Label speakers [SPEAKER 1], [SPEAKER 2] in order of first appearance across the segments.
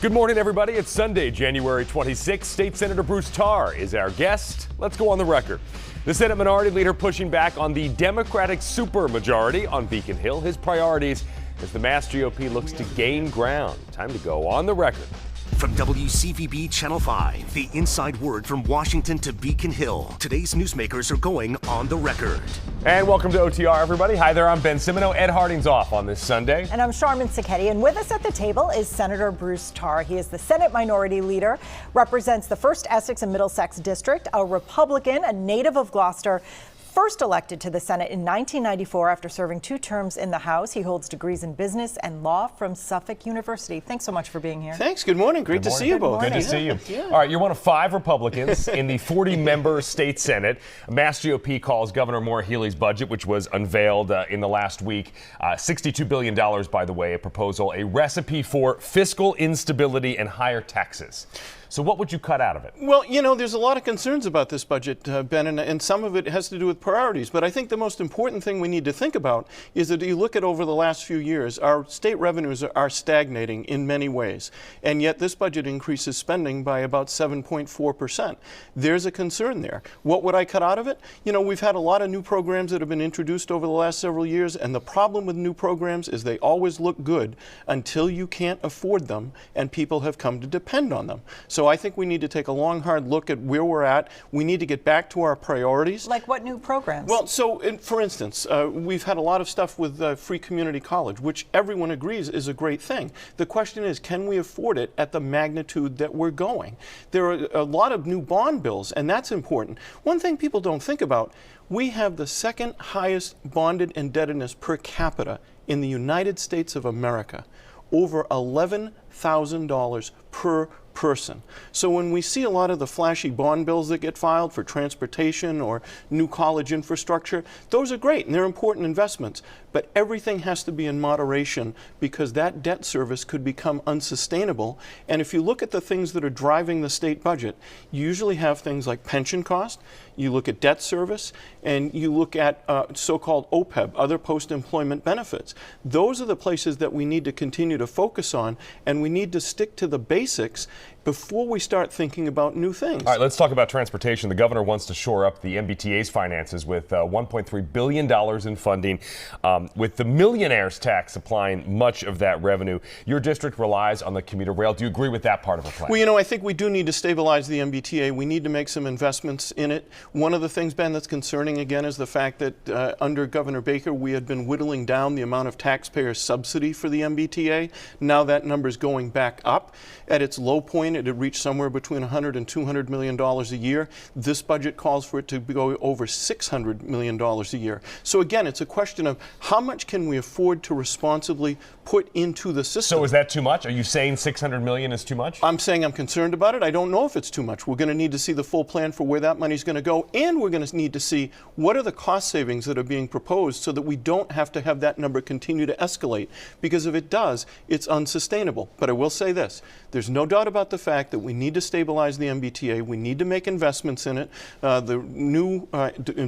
[SPEAKER 1] Good morning, everybody. It's Sunday, January 26th. State Senator Bruce Tarr is our guest. Let's go on the record. The Senate Minority Leader pushing back on the Democratic supermajority on Beacon Hill. His priorities as the Mass GOP looks to gain ground. Time to go on the record.
[SPEAKER 2] From WCVB Channel 5, the inside word from Washington to Beacon Hill. Today's newsmakers are going on the record.
[SPEAKER 1] And welcome to OTR, everybody. Hi there, I'm Ben Cimino. Ed Harding's off on this Sunday.
[SPEAKER 3] And I'm Sharmin Sacchetti. And with us at the table is Senator Bruce Tarr. He is the Senate Minority Leader, represents the 1st Essex and Middlesex District, a Republican, a native of Gloucester, first elected to the Senate in 1994 after serving 2 terms in the House. He holds degrees in business and law from Suffolk University. Thanks so much for being here.
[SPEAKER 4] Thanks. Good morning. Great to see you both.
[SPEAKER 1] Good to see you.
[SPEAKER 4] Yeah.
[SPEAKER 1] All right, you're one of 5 Republicans in the 40-member state Senate. Mass GOP calls Governor Maura Healey's budget, which was unveiled in the last week, $62 billion, by the way, a proposal, a recipe for fiscal instability and higher taxes. So what would you cut out of it?
[SPEAKER 4] Well, you know, there's a lot of concerns about this budget, Ben, and some of it has to do with priorities. But I think the most important thing we need to think about is that you look at over the last few years, our state revenues are stagnating in many ways. And yet this budget increases spending by about 7.4%. There's a concern there. What would I cut out of it? You know, we've had a lot of new programs that have been introduced over the last several years. And the problem with new programs is they always look good until you can't afford them and people have come to depend on them. So I think we need to take a long, hard look at where we're at. We need to get back to our priorities.
[SPEAKER 3] Like what new programs?
[SPEAKER 4] Well, so for instance, we've had a lot of stuff with free community college, which everyone agrees is a great thing. The question is, can we afford it at the magnitude that we're going? There are a lot of new bond bills, and that's important. One thing people don't think about, we have the 2nd highest bonded indebtedness per capita in the United States of America, over $11,000 per person. So when we see a lot of the flashy bond bills that get filed for transportation or new college infrastructure, those are great and they're important investments. But everything has to be in moderation because that debt service could become unsustainable. And if you look at the things that are driving the state budget, you usually have things like pension cost, you look at debt service, and you look at so-called OPEB, other post-employment benefits. Those are the places that we need to continue to focus on, and we need to stick to the basics before we start thinking about new things.
[SPEAKER 1] All right, let's talk about transportation. The governor wants to shore up the MBTA's finances with $1.3 billion in funding, with the millionaires tax supplying much of that revenue. Your district relies on the commuter rail. Do you agree with that part of the plan?
[SPEAKER 4] Well, you know, I think we do need to stabilize the MBTA. We need to make some investments in it. One of the things, Ben, that's concerning again is the fact that under Governor Baker, we had been whittling down the amount of taxpayer subsidy for the MBTA. Now that number is going back up. At its low point, it had reached somewhere between $100 and $200 million a year. This budget calls for it to go over $600 million a year. So again, it's a question of how much can we afford to responsibly put into the system.
[SPEAKER 1] So is that too much? Are you saying $600 million is too much?
[SPEAKER 4] I'm saying I'm concerned about it. I don't know if it's too much. We're going to need to see the full plan for where that money's going to go, and we're going to need to see what are the cost savings that are being proposed so that we don't have to have that number continue to escalate, because if it does, it's unsustainable. But I will say this, there's no doubt about the fact that we need to stabilize the MBTA. We need to make investments in it. The new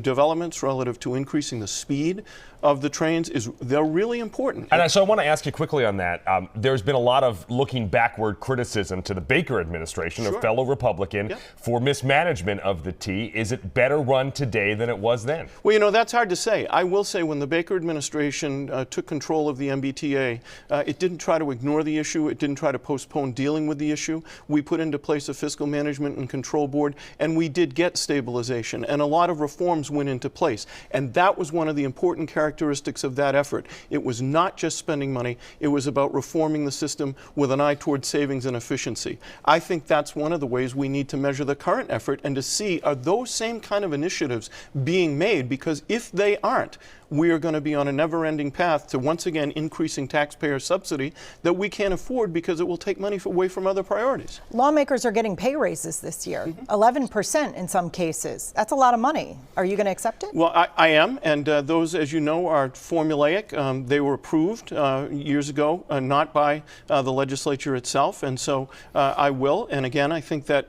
[SPEAKER 4] developments relative to increasing the speed of the trains they're really important.
[SPEAKER 1] And so I want to ask you quickly on that. There's been a lot of looking backward criticism to the Baker administration,
[SPEAKER 4] Sure.
[SPEAKER 1] a fellow Republican,
[SPEAKER 4] Yep.
[SPEAKER 1] for mismanagement of the T. Is it better run today than it was then?
[SPEAKER 4] Well, you know, that's hard to say. I will say when the Baker administration took control of the MBTA, it didn't try to ignore the issue. It didn't try to postpone dealing with the issue. We put into place a fiscal management and control board, and we did get stabilization, and a lot of reforms went into place. And that was one of the important characteristics of that effort. It was not just spending money. It was about reforming the system with an eye toward savings and efficiency. I think that's one of the ways we need to measure the current effort and to see, are those same kind of initiatives being made? Because if they aren't, we are going to be on a never-ending path to once again increasing taxpayer subsidy that we can't afford because it will take money away from other priorities.
[SPEAKER 3] Lawmakers are getting pay raises this year, 11% in some cases. That's a lot of money. Are you going to accept it?
[SPEAKER 4] Well, I am, and those, as you know, are formulaic. They were approved years ago, not by the legislature itself, and so I will. And again, I think that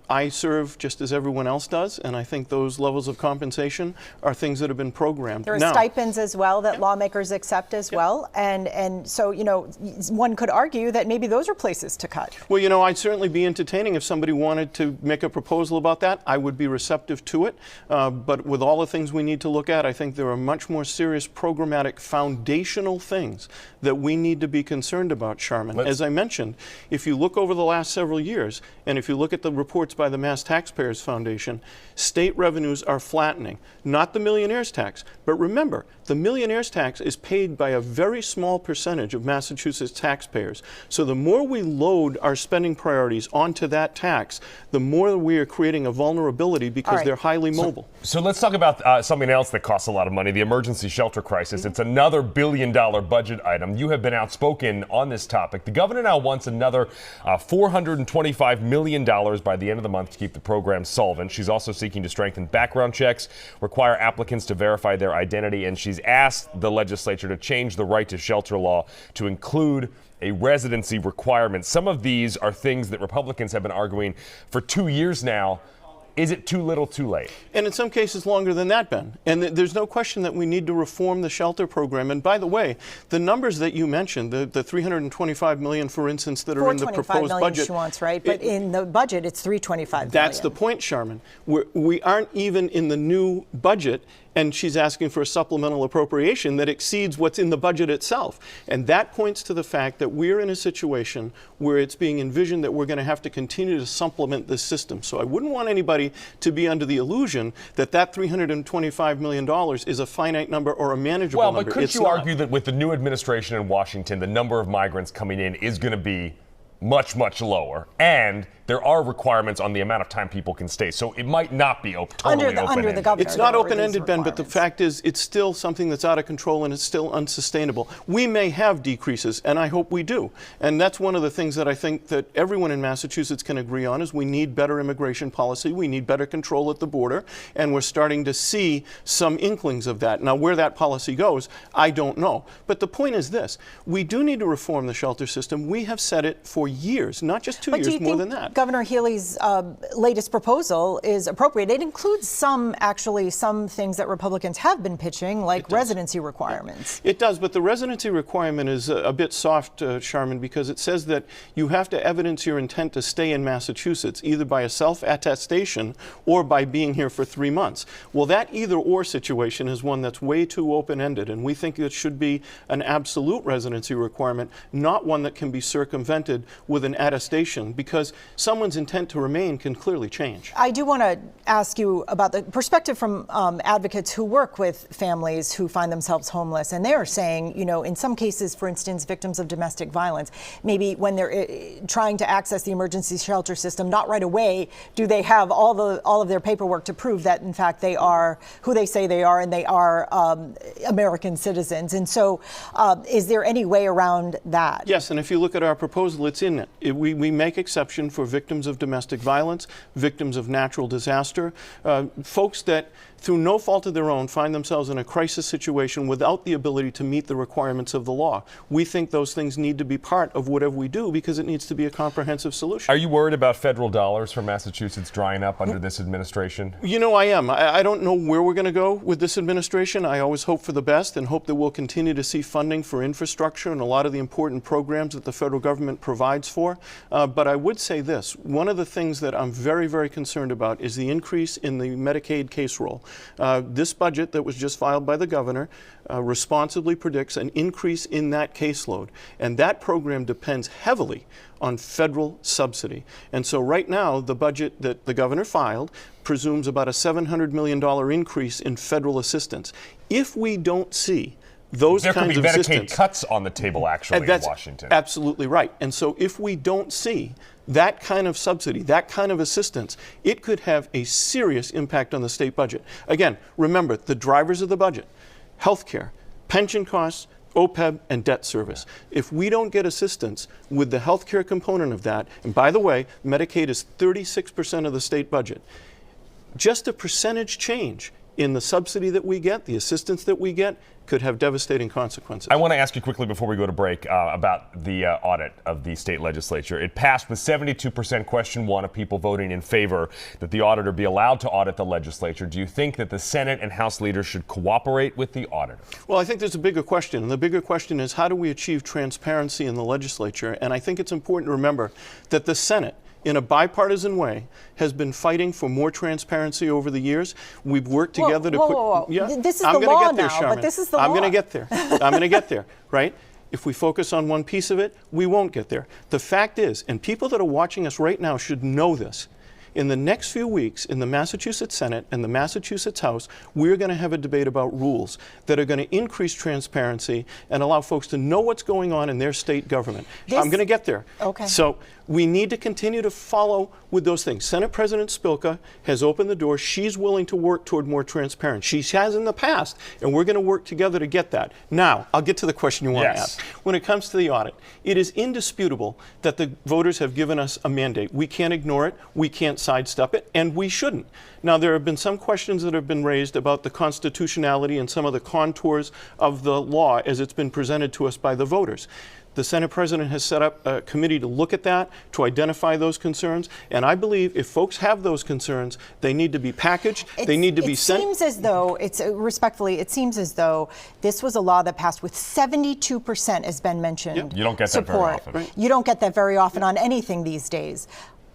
[SPEAKER 4] I serve just as everyone else does, and I think those levels of compensation are things that have been programmed.
[SPEAKER 3] There are
[SPEAKER 4] Now,
[SPEAKER 3] stipends as well that lawmakers accept as well. And so, one could argue that maybe those are places to cut.
[SPEAKER 4] well, I'd certainly be entertaining if somebody wanted to make a proposal about that. I would be receptive to it. But with all the things we need to look at, I think there are much more serious programmatic foundational things that we need to be concerned about, Charmin. As I mentioned, if you look over the last several years, and if you look at the reports by the Mass Taxpayers Foundation, state revenues are flattening. Not the millionaire's tax, but remember, the millionaire's tax is paid by a very small percentage of Massachusetts taxpayers. So the more we load our spending priorities onto that tax, the more we are creating a vulnerability because they're highly mobile.
[SPEAKER 1] So let's talk about something else that costs a lot of money, the emergency shelter crisis. It's another billion-dollar budget item. You have been outspoken on this topic. The governor now wants another $425 million by the end of the month to keep the program solvent. She's also seeking to strengthen background checks, require applicants to verify their identity, and she's asked the legislature to change the right to shelter law to include a residency requirement. Some of these are things that Republicans have been arguing for 2 years now. Is it too little, too late?
[SPEAKER 4] And in some cases longer than that, Ben. And there's no question that we need to reform the shelter program. And by the way, the numbers that you mentioned, the $325 million, for instance, that are in the proposed budget.
[SPEAKER 3] She wants, right? But in the budget, it's $325 million.
[SPEAKER 4] That's the point, Charmin. We aren't even in the new budget, and she's asking for a supplemental appropriation that exceeds what's in the budget itself. And that points to the fact that we're in a situation where it's being envisioned that we're going to have to continue to supplement this system. So I wouldn't want anybody to be under the illusion that that $325 million is a finite number or a manageable number.
[SPEAKER 1] Well, but could you argue that with the new administration in Washington, the number of migrants coming in is going to be much, much lower, and there are requirements on the amount of time people can stay. So it might not be totally open-ended.
[SPEAKER 3] Under the governor,
[SPEAKER 4] it's not open-ended, Ben, but the fact is it's still something that's out of control and it's still unsustainable. We may have decreases, and I hope we do. And that's one of the things that I think that everyone in Massachusetts can agree on is we need better immigration policy, we need better control at the border, and we're starting to see some inklings of that. Now, where that policy goes, I don't know. But the point is this, we do need to reform the shelter system. We have said it for years, not just 2 years, more than that.
[SPEAKER 3] Governor Healey's latest proposal is appropriate. It includes some things that Republicans have been pitching, like residency requirements.
[SPEAKER 4] It does, but the residency requirement is a bit soft, Charmin, because it says that you have to evidence your intent to stay in Massachusetts, either by a self-attestation or by being here for 3 months. Well, that either-or situation is one that's way too open-ended, and we think it should be an absolute residency requirement, not one that can be circumvented with an attestation, because someone's intent to remain can clearly change.
[SPEAKER 3] I do want to ask you about the perspective from advocates who work with families who find themselves homeless, and they are saying, in some cases, for instance, victims of domestic violence, maybe when they're trying to access the emergency shelter system, not right away do they have all of their paperwork to prove that, in fact, they are who they say they are, and they are American citizens. And so is there any way around that?
[SPEAKER 4] Yes, and if you look at our proposal, it's in it. We make exception for victims of domestic violence, victims of natural disaster, folks that through no fault of their own find themselves in a crisis situation without the ability to meet the requirements of the law. We think those things need to be part of whatever we do because it needs to be a comprehensive solution.
[SPEAKER 1] Are you worried about federal dollars for Massachusetts drying up under this administration?
[SPEAKER 4] I am. I don't know where we're going to go with this administration. I always hope for the best and hope that we'll continue to see funding for infrastructure and a lot of the important programs that the federal government provides for. But I would say this. One of the things that I'm very, very concerned about is the increase in the Medicaid case roll. This budget that was just filed by the governor responsibly predicts an increase in that caseload. And that program depends heavily on federal subsidy. And so right now, the budget that the governor filed presumes about a $700 million increase in federal assistance. If we don't see those kinds of assistance,
[SPEAKER 1] there could be Medicaid cuts on the table, actually, in Washington.
[SPEAKER 4] Absolutely right. And so if we don't see that kind of subsidy, that kind of assistance, it could have a serious impact on the state budget. Again, remember, the drivers of the budget, healthcare, pension costs, OPEB, and debt service. If we don't get assistance with the healthcare component of that, and by the way, Medicaid is 36% of the state budget, just a percentage change in the subsidy that we get, the assistance that we get, could have devastating consequences.
[SPEAKER 1] I want to ask you quickly before we go to break about the audit of the state legislature. It passed with 72% question one of people voting in favor that the auditor be allowed to audit the legislature. Do you think that the Senate and House leaders should cooperate with the auditor?
[SPEAKER 4] Well, I think there's a bigger question. And the bigger question is, how do we achieve transparency in the legislature? And I think it's important to remember that the Senate, in a bipartisan way, has been fighting for more transparency over the years. We've worked together to put.
[SPEAKER 3] Yeah, this is
[SPEAKER 4] I'm
[SPEAKER 3] the
[SPEAKER 4] gonna
[SPEAKER 3] law
[SPEAKER 4] get there,
[SPEAKER 3] now,
[SPEAKER 4] Sharman.
[SPEAKER 3] but this is the
[SPEAKER 4] I'm
[SPEAKER 3] law.
[SPEAKER 4] going to get there. I'm going to get there, right? If we focus on one piece of it, we won't get there. The fact is, and people that are watching us right now should know this, in the next few weeks, in the Massachusetts Senate and the Massachusetts House, we're going to have a debate about rules that are going to increase transparency and allow folks to know what's going on in their state government. I'm going to get there.
[SPEAKER 3] Okay.
[SPEAKER 4] So we need to continue to follow with those things. Senate President Spilka has opened the door. She's willing to work toward more transparency. She has in the past, and we're going to work together to get that. Now, I'll get to the question you want to ask. When it comes to the audit, it is indisputable that the voters have given us a mandate. We can't ignore it. We can't sidestep it, and we shouldn't. Now, there have been some questions that have been raised about the constitutionality and some of the contours of the law as it's been presented to us by the voters. The Senate President has set up a committee to look at that, to identify those concerns, and I believe if folks have those concerns, they need to be packaged, they need to be sent.
[SPEAKER 3] It seems as though, respectfully, it seems as though this was a law that passed with 72%, as Ben mentioned.
[SPEAKER 1] You don't get that very often.
[SPEAKER 4] Right.
[SPEAKER 3] You don't get that very often on anything these days.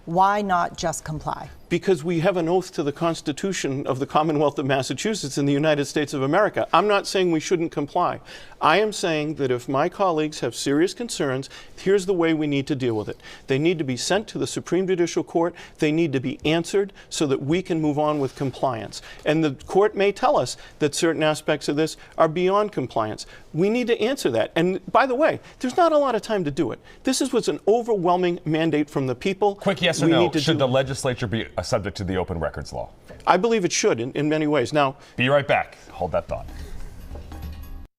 [SPEAKER 3] Why not just comply?
[SPEAKER 4] Because we have an oath to the Constitution of the Commonwealth of Massachusetts and the United States of America. I'm not saying we shouldn't comply. I am saying that if my colleagues have serious concerns, here's the way we need to deal with it. They need to be sent to the Supreme Judicial Court. They need to be answered so that we can move on with compliance. And the court may tell us that certain aspects of this are beyond compliance. We need to answer that. And by the way, there's not a lot of time to do it. This was an overwhelming mandate from the people.
[SPEAKER 1] Quick yes or no, should the legislature be subject to the open records law?
[SPEAKER 4] I believe it should in many ways. Now,
[SPEAKER 1] be right back. Hold that thought.